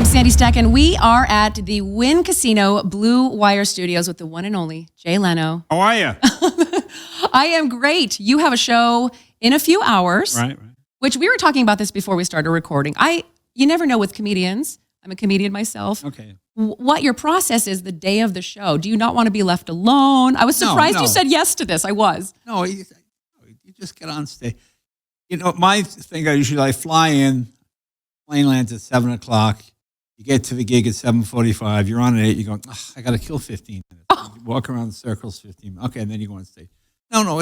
I'm Sandy Stack, and we are at the Wynn Casino Blue Wire Studios with the one and only Jay Leno. How are you? I am great. You have a show in a few hours, Right. which we were talking about this before we started recording. You never know with comedians. I'm a comedian myself. Okay. What your process is the day of the show. Do you not want to be left alone? I was surprised No. you said yes to this. I was. No, you just get on stage. You know, my thing, I fly in, plane lands at 7 o'clock. You get to the gig at 7:45. You're on at 8. You're going, I got to kill 15 minutes. You walk around the circles 15 minutes. Okay, and then you go on stage. No,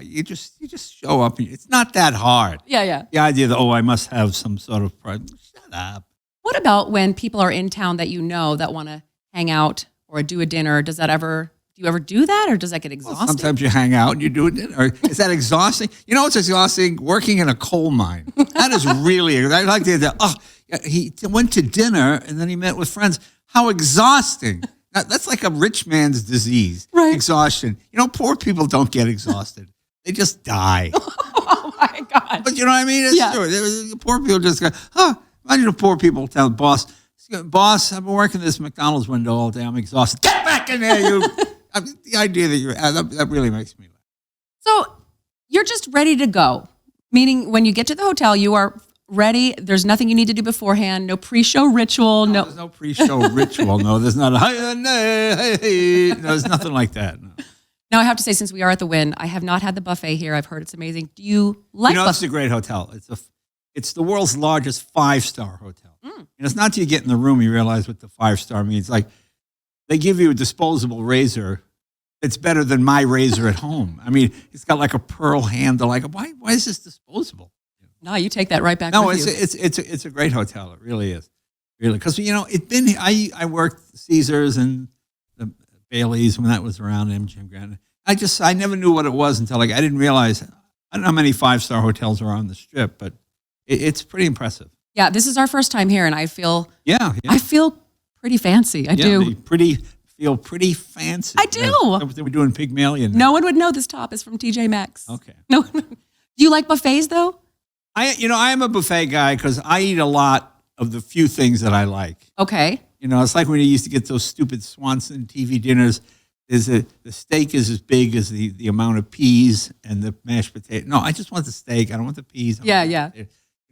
you just show up. It's not that hard. Yeah. The idea that, I must have some sort of pride. Shut up. What about when people are in town that you know that want to hang out or do a dinner? Do you ever do that, or does that get exhausting? Well, sometimes you hang out and you do it. Or is that exhausting? You know what's exhausting? Working in a coal mine. That is really, I like the idea, he went to dinner and then he met with friends. How exhausting. That's like a rich man's disease. Right. Exhaustion. You know, poor people don't get exhausted. They just die. Oh, my God. But you know what I mean? It's true. Poor people just go, imagine if poor people tell the boss, I've been working this McDonald's window all day. I'm exhausted. Get back in there, you. The idea that really makes me laugh. So you're just ready to go, meaning when you get to the hotel, you are ready. There's nothing you need to do beforehand. No pre-show ritual. No, there's no pre-show ritual. No, there's not there's nothing like that. No. Now I have to say, since we are at the Wynn, I have not had the buffet here. I've heard it's amazing. Do you like? It's a great hotel. It's the world's largest 5-star hotel. And it's not till you get in the room you realize what the 5-star means. Like, they give you a disposable razor. It's better than my razor at home. I mean, it's got like a pearl handle. Like, why is this disposable? No, you take that right back. No, with you. it's a great hotel. It really is, really. Because I worked Caesars and the Baileys when that was around. MGM Grand. I never knew what it was until I didn't realize. I don't know how many 5-star hotels are on the Strip, but it's pretty impressive. Yeah, this is our first time here, and I feel I feel pretty fancy. I do. Feel pretty fancy. I do. Yeah, we're doing Pygmalion. No one would know this top is from TJ Maxx. Okay. No. Do you like buffets though? I am a buffet guy because I eat a lot of the few things that I like. Okay. It's like when you used to get those stupid Swanson TV dinners. The steak is as big as the amount of peas and the mashed potato. No, I just want the steak. I don't want the peas. Yeah.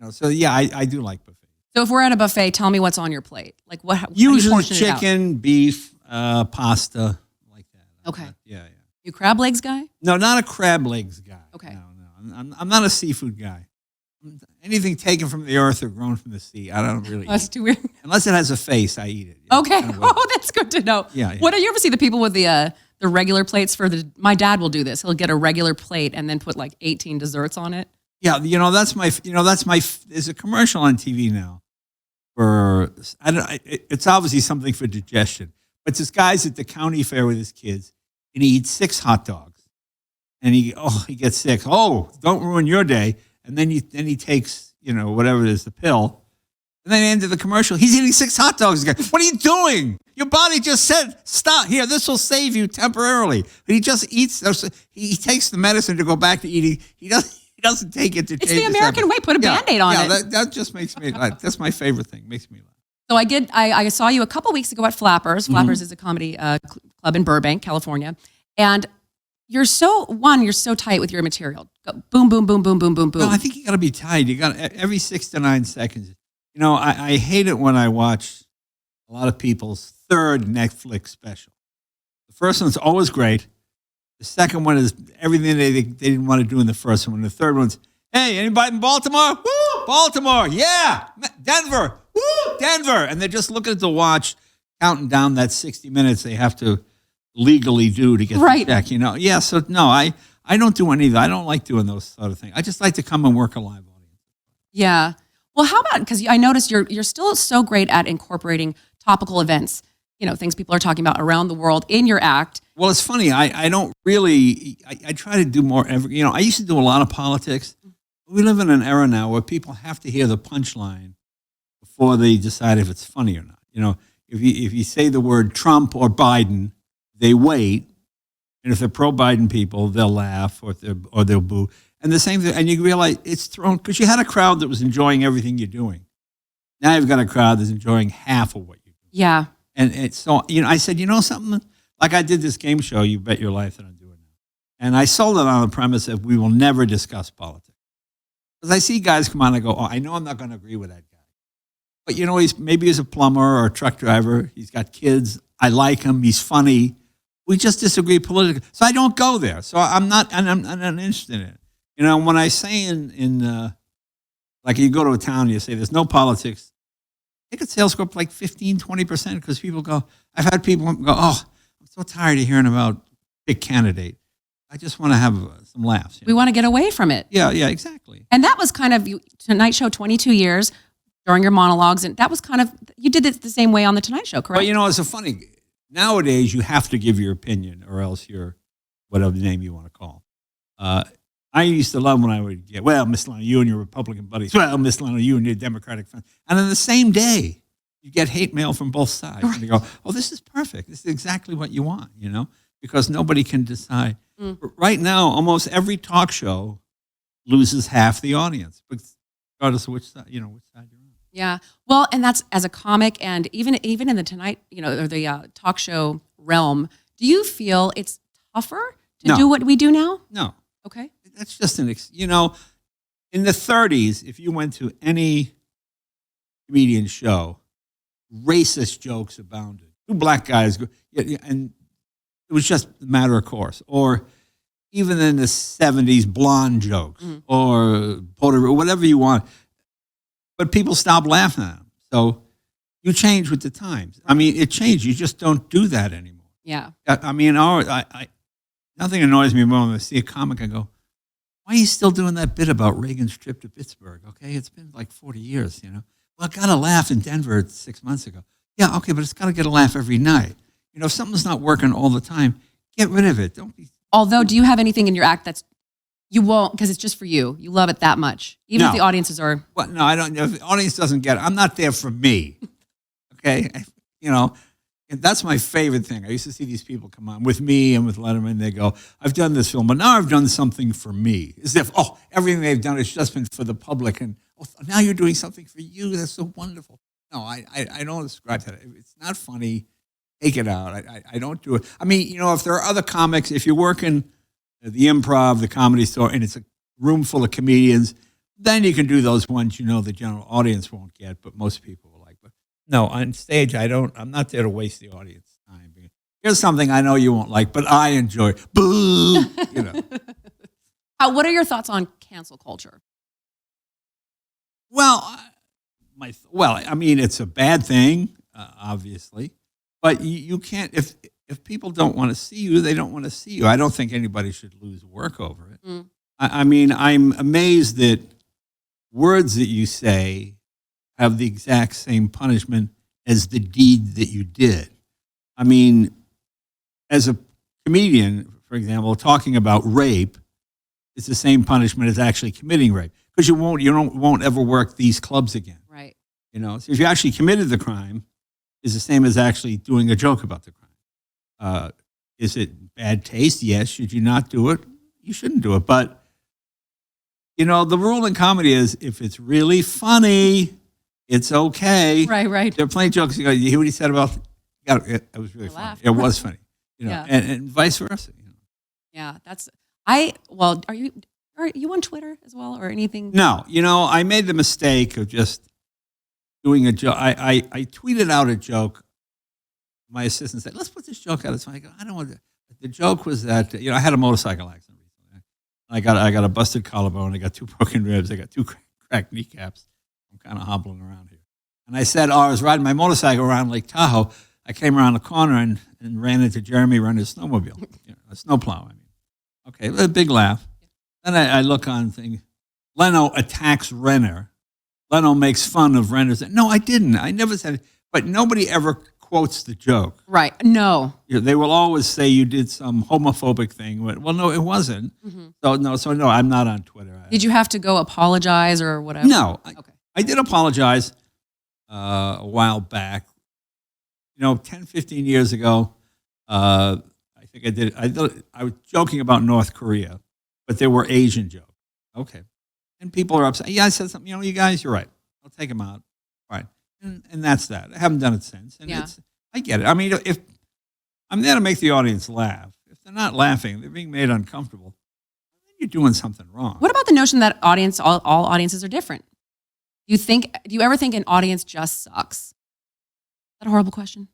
I do like buffets. So if we're at a buffet, tell me what's on your plate. Like what? Usually chicken, beef, pasta, like that. Okay. Yeah. You crab legs guy? No, not a crab legs guy. Okay. No. I'm not a seafood guy. Anything taken from the earth or grown from the sea, I don't really That's eat. too weird. Unless it has a face, I eat it. Okay. That's good to know. Yeah. What do you ever see the people with the regular plates my dad will do this. He'll get a regular plate and then put like 18 desserts on it. Yeah, there's a commercial on TV now it's obviously something for digestion. But this guy's at the county fair with his kids and he eats 6 hot dogs. And he gets sick. Oh, don't ruin your day. And then he takes, whatever it is, the pill. And then end of the commercial, he's eating 6 hot dogs again. What are you doing? Your body just said, stop. Here, this will save you temporarily. But he just eats. He takes the medicine to go back to eating. He doesn't take it to change. It's the American way. Put a Band-Aid on it. Yeah, that just makes me laugh. That's my favorite thing. Makes me laugh. So I saw you a couple weeks ago at Flappers. Flappers is a comedy club in Burbank, California. And you're so tight with your material. Go boom, boom, boom, boom, boom, boom, boom. No, I think you got to be tight. You got every 6 to 9 seconds. I hate it when I watch a lot of people's third Netflix special. The first one's always great. The second one is everything they didn't want to do in the first one. The third one's, hey, anybody in Baltimore? Woo, Baltimore, yeah. Denver, woo, Denver. And they're just looking at the watch, counting down that 60 minutes they have to legally do to get the check. Yeah, so no, I don't do any of that. I don't like doing those sort of things. I just like to come and work a live audience. Yeah. Well, how about, because I noticed you're still so great at incorporating topical events, things people are talking about around the world in your act. Well, it's funny. I don't really, I try to do more. I used to do a lot of politics. We live in an era now where people have to hear the punchline before they decide if it's funny or not. If you say the word Trump or Biden, they wait. And if they're pro-Biden people, they'll laugh or they'll boo. And the same thing, and you realize it's thrown, because you had a crowd that was enjoying everything you're doing. Now you've got a crowd that's enjoying half of what you do. Yeah. And it's so, I said, something? Like I did this game show, You Bet Your Life, that I'm doing now. And I sold it on the premise that we will never discuss politics. Because I see guys come on and I go, I know I'm not going to agree with that guy. But, he's a plumber or a truck driver. He's got kids. I like him. He's funny. We just disagree politically. So I don't go there. So I'm not interested in it. When I say like you go to a town and you say there's no politics, ticket sales go up like 15, 20% because people go, I've had people go, I'm so tired of hearing about pick candidate. I just want to have some laughs. We want to get away from it. Yeah, exactly. And that was kind of Tonight Show 22 years during your monologues. And that was kind of, you did it the same way on the Tonight Show, correct? But it's a funny, nowadays you have to give your opinion or else you're whatever name you want to call. I used to love when I would get, well, Miss Leno, you and your Republican buddies. Well, Miss Leno, you and your Democratic friends. And on the same day, you get hate mail from both sides. Right. And you go, this is perfect. This is exactly what you want, because nobody can decide. But right now, almost every talk show loses half the audience, regardless of which side, which side you're on. Yeah. Well, and that's as a comic and even in the Tonight, or the talk show realm, do you feel it's tougher to do what we do now? No. Okay. That's just in the 30s, if you went to any comedian show, racist jokes abounded. Two black guys, and it was just a matter of course. Or even in the 70s, blonde jokes or Puerto Rico, whatever you want. But people stopped laughing at them. So you change with the times. I mean, it changed. You just don't do that anymore. Yeah. I mean, nothing annoys me more when I see a comic. I go, why are you still doing that bit about Reagan's trip to Pittsburgh? Okay, it's been like 40 years, Well, I got a laugh in Denver 6 months ago. Yeah, okay, but it's got to get a laugh every night. If something's not working all the time, get rid of it. Don't be. Although, do you have anything in your act that's you won't because it's just for you? You love it that much, even if the audiences are. Well, no, I don't. If the audience doesn't get it, I'm not there for me. Okay, and that's my favorite thing. I used to see these people come on with me and with Letterman. They go, I've done this film, but now I've done something for me. As if, everything they've done has just been for the public. And now you're doing something for you. That's so wonderful. No, I don't ascribe to that. It's not funny. Take it out. I don't do it. I mean, if there are other comics, if you work in the Improv, the Comedy Store, and it's a room full of comedians, then you can do those ones the general audience won't get, but most people will like. But no, on stage, I'm not there to waste the audience time. Here's something I know you won't like, but I enjoy. Boo! What are your thoughts on cancel culture? Well, I mean, it's a bad thing, obviously, but you can't. If people don't want to see you, they don't want to see you. I don't think anybody should lose work over it. I mean, I'm amazed that words that you say have the exact same punishment as the deed that you did. I mean, as a comedian, for example, talking about rape is the same punishment as actually committing rape because you won't ever work these clubs again. Right. So if you actually committed the crime, is the same as actually doing a joke about the crime. Is it bad taste? Yes. Should you not do it? You shouldn't do it. But the rule in comedy is if it's really funny, it's okay. Right. They're playing jokes. You hear what he said about? It was really funny. It was funny. Yeah. and vice versa. Yeah, are you on Twitter as well or anything? No, I made the mistake of just doing a joke. I tweeted out a joke. My assistant said, "Let's put this joke out." It's funny. I go, I don't want to. The joke was that I had a motorcycle accident recently. I got a busted collarbone. I got 2 broken ribs. I got 2 cracked kneecaps. I'm kind of hobbling around here. And I said, I was riding my motorcycle around Lake Tahoe. I came around the corner and ran into Jeremy running his snowmobile, a snowplow. I mean, okay, a big laugh. Then I look on thing. Leno attacks Renner. Leno makes fun of Renner's. No, I didn't. I never said it. But nobody ever quotes the joke. Right. No. They will always say you did some homophobic thing. Well, no, it wasn't. Mm-hmm. So no, I'm not on Twitter. Did you have to go apologize or whatever? No. Okay. I did apologize a while back. 10, 15 years ago, I think I did. I was joking about North Korea, but they were Asian jokes. Okay. And people are upset. Yeah, I said something. You guys, you're right. I'll take them out. All right. And that's that. I haven't done it since. And Yeah. I get it. I mean, if I'm there to make the audience laugh, if they're not laughing, they're being made uncomfortable, then you're doing something wrong. What about the notion that all audiences are different? Do you ever think an audience just sucks? Is that a horrible question?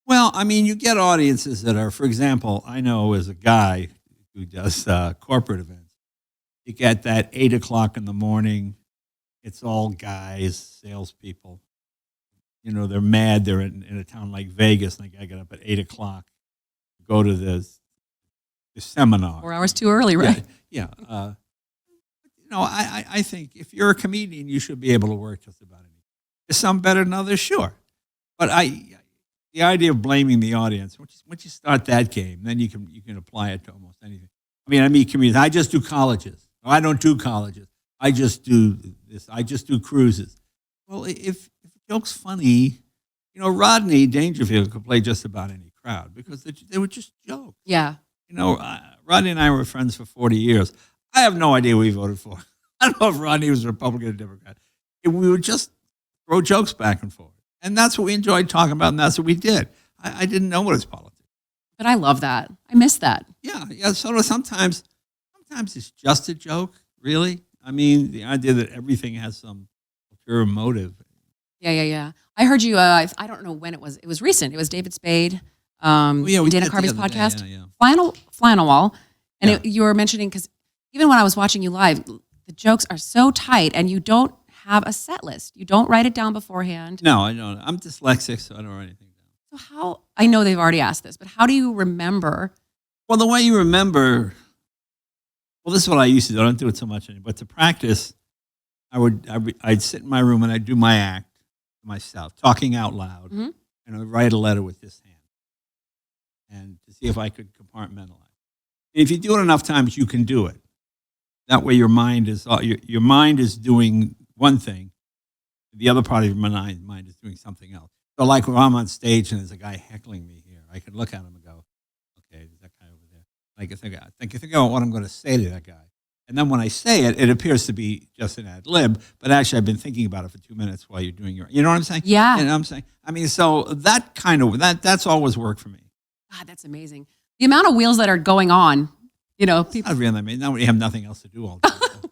Well, I mean, you get audiences that are, for example, I know as a guy who does corporate events, you get that 8 o'clock in the morning, it's all guys, salespeople. You know, they're mad. They're in a town like Vegas, and I get up at 8 o'clock, go to the seminar. 4 hours too early, right? Yeah. I think if you're a comedian, you should be able to work just about anything. Is some better than others? Sure. But the idea of blaming the audience, once you start that game, then you can apply it to almost anything. I meet comedians. I just do colleges. Or I don't do colleges. I just do this. I just do cruises. Well, if a joke's funny, Rodney Dangerfield could play just about any crowd because they were just jokes. Yeah. Rodney and I were friends for 40 years. I have no idea who he voted for. I don't know if Rodney was a Republican or Democrat. We would just throw jokes back and forth. And that's what we enjoyed talking about, and that's what we did. I didn't know what his politics. But I love that. I miss that. Yeah. So sometimes it's just a joke, really. I mean, the idea that everything has some ulterior motive. Yeah. I heard you, I don't know when it was. It was recent. It was David Spade, We Dana did Carvey's the other day, podcast, yeah. Flannel Wall. And Yeah. you were mentioning, because even when I was watching you live, the jokes are so tight and you don't have a set list. You don't write it down beforehand. No, I don't. I'm dyslexic, so I don't write anything down. So I know they've already asked this, but how do you remember? Well, the way you remember, this is what I used to do. I don't do it so much anymore. But to practice, I'd sit in my room and I'd do my act myself, talking out loud, Mhm. and I'd write a letter with this hand, and to see if I could compartmentalize. And if you do it enough times, you can do it. That way, your mind is doing one thing, the other part of your mind is doing something else. So, like when I'm on stage and there's a guy heckling me here, I could look at him and go, "Okay, there's that guy over there." I can think about what I'm going to say to that guy. And then when I say it, it appears to be just an ad lib, but actually I've been thinking about it for 2 minutes while you're doing you know what I'm saying? Yeah. And I'm saying, so that's always worked for me. God, that's amazing. The amount of wheels that are going on, people. Not really. I mean, now we have nothing else to do all day. So.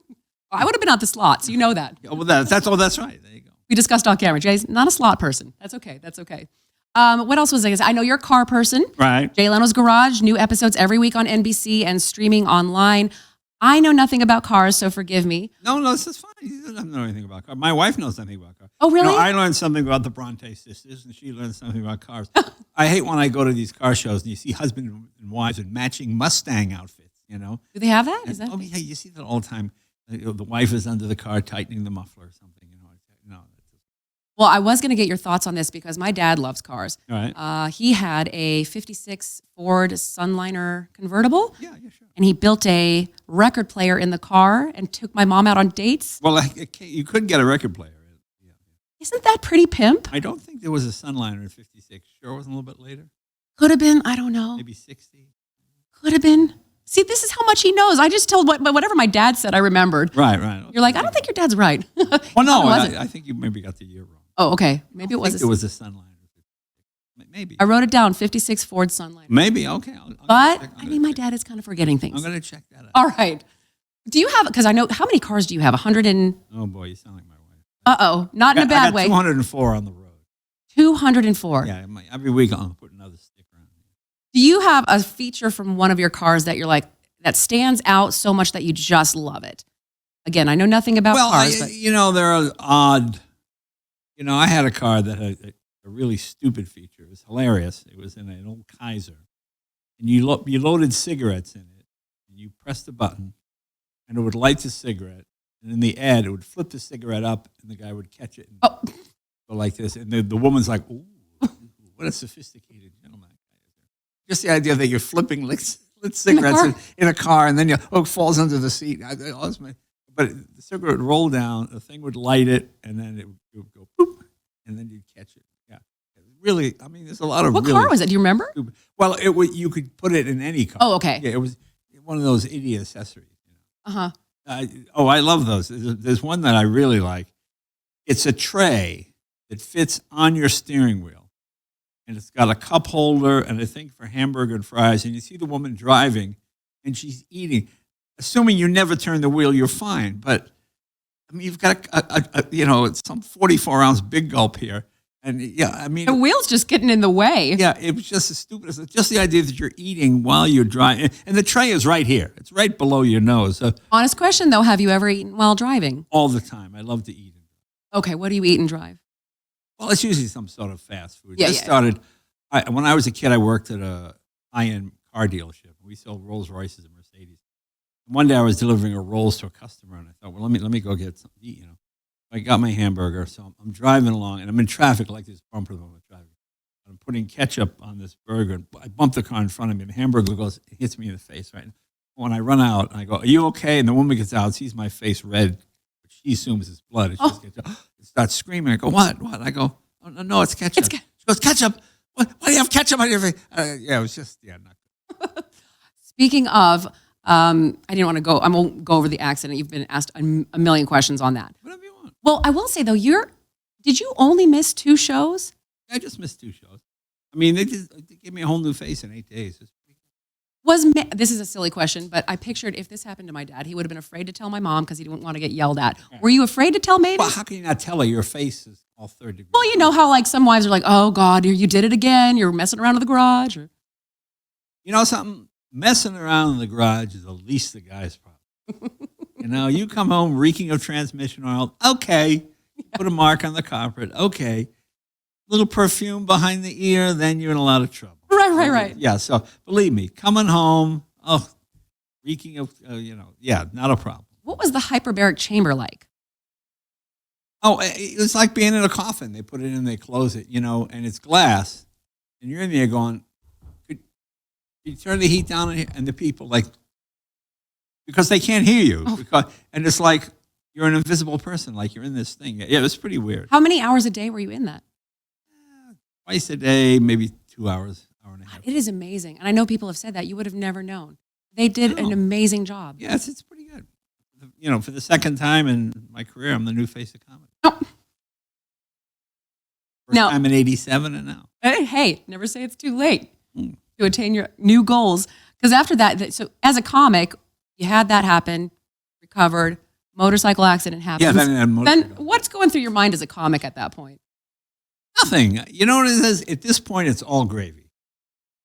I would have been at the slot, so you know that. Well, that's right. There you go. We discussed off camera. Jay's not a slot person. That's okay. What else was I going to say? I know you're a car person. Right. Jay Leno's Garage, new episodes every week on NBC and streaming online. I know nothing about cars, so forgive me. No, this is fine. You don't know anything about cars. My wife knows nothing about cars. Oh, really? I learned something about the Bronte sisters, and she learned something about cars. I hate when I go to these car shows and you see husband and wives in matching Mustang outfits, Do they have that? Is that? Oh, yeah, you see that all the time. The wife is under the car tightening the muffler or something. No. Well, I was going to get your thoughts on this because my dad loves cars. All right. He had a 56 Ford Sunliner convertible. Yeah, sure. And he built a record player in the car and took my mom out on dates. Well, you could get a record player. Yeah. Isn't that pretty pimp? I don't think there was a Sunliner in 56. Sure, it wasn't a little bit later? Could have been. I don't know. Maybe 60? Could have been. See, this is how much he knows. I just told whatever my dad said, I remembered. Right. Okay. You're like, I don't think your dad's right. Well, no, wasn't. I think you maybe got the year wrong. Oh, okay. Maybe it was. It was a Sunliner. Maybe. I wrote it down, 56 Ford Sunliner. Maybe, okay. But, my dad is kind of forgetting things. I'm going to check that out. All right. Do you have, because I know, how many cars do you have? 100 and, Oh, boy, you sound like my wife. uh-oh, not in a I bad got way. 204 on the road. 204. Yeah, every week I'll put another sticker on. Do you have a feature from one of your cars that you're like, that stands out so much that you just love it? Again, I know nothing about cars, but there are odd. I had a car that had a really stupid feature. It was hilarious. It was in an old Kaiser, and you loaded cigarettes in it, and you pressed the button, and it would light the cigarette, and in the ad, it would flip the cigarette up, and the guy would catch it and go like this, and the woman's like, "Ooh, what a sophisticated gentleman!" Just the idea that you're flipping lit cigarettes in a car, and then it falls under the seat. But the cigarette would roll down, the thing would light it, and then it would go boop, and then you'd catch it. Yeah, really. I mean, there's a lot of. What car was it? Do you remember? Stupid. Well, you could put it in any car. Oh, okay. Yeah, it was one of those idiot accessories. Uh-huh. I love those. There's one that I really like. It's a tray that fits on your steering wheel. And it's got a cup holder and a thing for hamburger and fries. And you see the woman driving and she's eating. Assuming you never turn the wheel, you're fine. But I mean, you've got it's some 44-ounce big gulp here. And yeah, I mean, The wheel's just getting in the way. yeah, it was just as stupid as just the idea that you're eating while you're driving. And the tray is right here. It's right below your nose. So Honest question, though, have you ever eaten while driving? all the time. I love to eat. Okay, what do you eat and drive? Well, it's usually some sort of fast food. Yeah, This yeah. started, when I was a kid, I worked at a high-end car dealership. We sold Rolls Royces and Mercedes. And one day I was delivering a Rolls to a customer, and I thought, well, let me go get something to eat, I got my hamburger, so I'm driving along, and I'm in traffic like this bumper in traffic. I'm putting ketchup on this burger, and I bump the car in front of me. The hamburger hits me in the face, right? When I run out, I go, are you okay? And the woman gets out, sees my face red, but she assumes it's blood. And she just gets, starts screaming. I go, what? I go, oh, no, it's ketchup. She goes, ketchup? Why do you have ketchup on your face? It was just, not good. Speaking of, I didn't want to go, I won't go over the accident. You've been asked a million questions on that. Whatever you want. Well, I will say, though, did you only miss 2 shows? I just missed 2 shows. I mean, they gave me a whole new face in 8 days. This is a silly question, but I pictured if this happened to my dad, he would have been afraid to tell my mom because he didn't want to get yelled at. Were you afraid to tell Mavis? Well, how can you not tell her your face is all 3rd degree? Well, you know how like some wives are like, oh God, you did it again. You're messing around in the garage. Or... You know something? Messing around in the garage is the least the guy's problem. You come home reeking of transmission oil. Okay. Put a mark on the carpet. Okay. Little perfume behind the ear, then you're in a lot of trouble. Right. Yeah, so believe me, coming home, reeking of, not a problem. What was the hyperbaric chamber like? Oh, it was like being in a coffin. They put it in, they close it, and it's glass. And you're in there going, could you turn the heat down? And the people, because they can't hear you. And it's like you're an invisible person, like you're in this thing. Yeah, it was pretty weird. How many hours a day were you in that? Twice a day, maybe 2 hours, hour and a half. It is amazing. And I know people have said that. You would have never known. They did an amazing job. Yes, it's pretty good. For the second time in my career, I'm the new face of comedy. Oh. First time in 87 and now. Hey, never say it's too late to attain your new goals. Because after that, so as a comic, you had that happen, recovered, motorcycle accident happens. Yeah, then what's going through your mind as a comic at that point? Nothing. You know what it is? At this point, it's all gravy.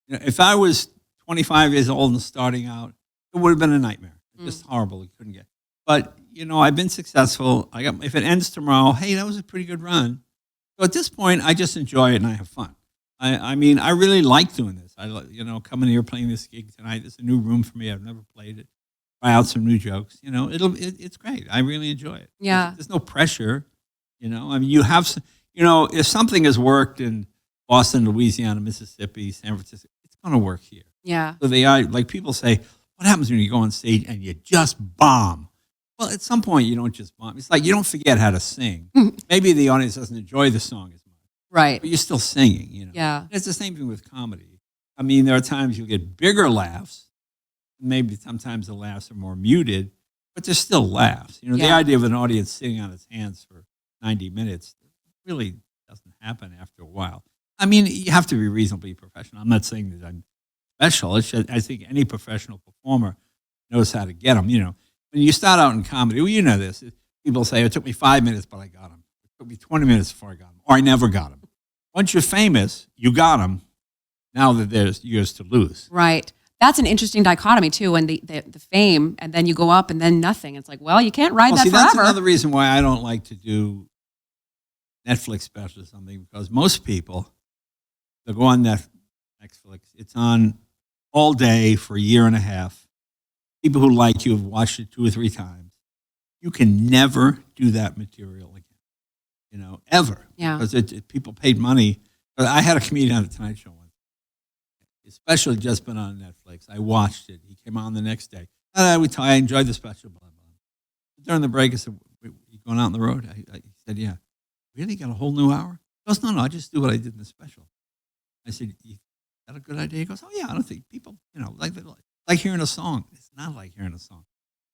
If I was 25 years old and starting out, it would have been a nightmare. It's just horrible. You couldn't get. But, I've been successful. If it ends tomorrow, hey, that was a pretty good run. So at this point, I just enjoy it and I have fun. I mean, I really like doing this. Coming here, playing this gig tonight. It's a new room for me. I've never played it. Try out some new jokes. It's great. I really enjoy it. Yeah. There's no pressure. I mean, you have, if something has worked in Boston, Louisiana, Mississippi, San Francisco, it's going to work here. Yeah. So like people say, what happens when you go on stage and you just bomb? Well, at some point you don't just bomb. It's like you don't forget how to sing. Maybe the audience doesn't enjoy the song as much. Right. But you're still singing, Yeah. It's the same thing with comedy. I mean, there are times you'll get bigger laughs. Maybe sometimes the laughs are more muted, but there's still laughs. The idea of an audience sitting on its hands for 90 minutes really doesn't happen after a while. I mean, you have to be reasonably professional. I'm not saying that I'm special. I think any professional performer knows how to get them. When you start out in comedy, well, you know this. People say, it took me 5 minutes, but I got them. It took me 20 minutes before I got them, or I never got them. Once you're famous, you got them. Now that there's yours to lose. Right. That's an interesting dichotomy, too, when the fame, and then you go up and then nothing. It's like, well, you can't ride that forever. That's another reason why I don't like to do Netflix special or something, because most people, they'll go on Netflix. It's on all day for a year and a half. People who like you have watched it 2 or 3 times. You can never do that material again, ever. Yeah. Because people paid money. But I had a comedian on the Tonight Show once. His special had just been on Netflix. I watched it. He came on the next day. I enjoyed the special. Blah, blah, blah. During the break, I said, you going out on the road? He said, yeah. Really? Got a whole new hour? He goes, no, I just do what I did in the special. I said, is that a good idea? He goes, oh, yeah, I don't think people, like hearing a song. It's not like hearing a song.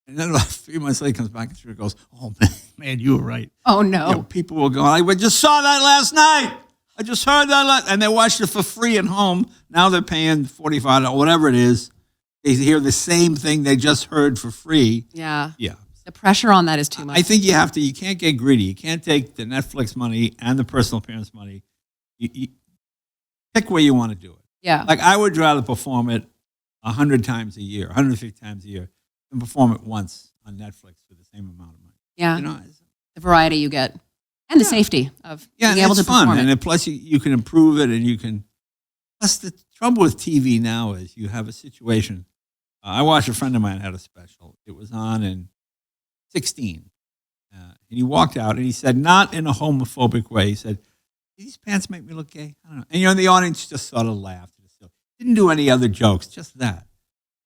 And then about 3 months later, he comes back and goes, "Oh man, you were right." Oh no! You know, people will go, "I just saw that last night. I just heard that," and they watched it for free at home. Now they're paying $45, whatever it is. They hear the same thing they just heard for free. Yeah. Yeah. The pressure on that is too much. I think you can't get greedy. You can't take the Netflix money and the personal appearance money. You pick where you want to do it. Yeah. Like I would rather perform it 100 times a year, 150 times a year, than perform it once on Netflix for the same amount of money. Yeah. You know, the variety you get. And the safety of being able to fun. perform it. And plus you can improve it and you can. Plus the trouble with TV now is you have a situation. I watched a friend of mine had a special. It was on in 16. And he walked out and he said, not in a homophobic way, he said, "These pants make me look gay?" I don't know. And the audience just sort of laughed. Didn't do any other jokes, just that.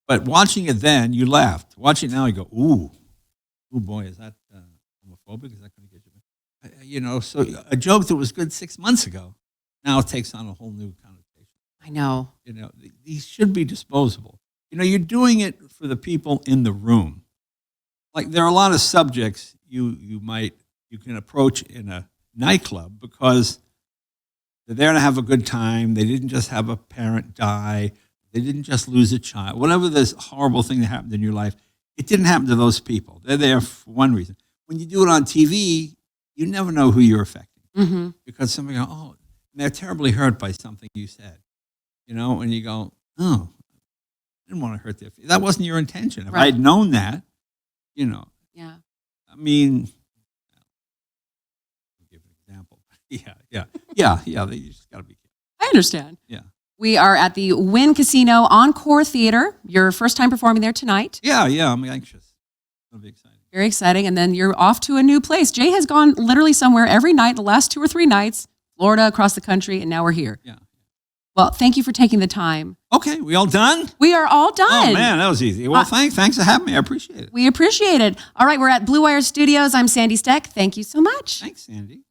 But watching it then, you laughed. Watching it now, you go, ooh boy, is that homophobic? Is that going to get you? So a joke that was good 6 months ago, now it takes on a whole new connotation. I know. These should be disposable. You're doing it for the people in the room. Like there are a lot of subjects you can approach in a nightclub because they're there to have a good time. They didn't just have a parent die. They didn't just lose a child. Whatever this horrible thing that happened in your life, it didn't happen to those people. They're there for one reason. When you do it on TV, you never know who you're affecting. Mm-hmm. Because somebody goes, "Oh," and they're terribly hurt by something you said. And you go, "Oh, I didn't want to hurt their feelings. That wasn't your intention. If I had known that, Yeah. I mean, I'll give an example. Yeah. You just got to be careful. I understand. Yeah. We are at the Wynn Casino Encore Theater. Your first time performing there tonight. Yeah. I'm anxious. It'll be exciting. Very exciting. And then you're off to a new place. Jay has gone literally somewhere every night, the last 2 or 3 nights, Florida, across the country, and now we're here. Yeah. Well, thank you for taking the time. Okay. We all done? We are all done. Oh, man. That was easy. Well, thanks for having me. I appreciate it. We appreciate it. All right. We're at Blue Wire Studios. I'm Sandy Steck. Thank you so much. Thanks, Sandy.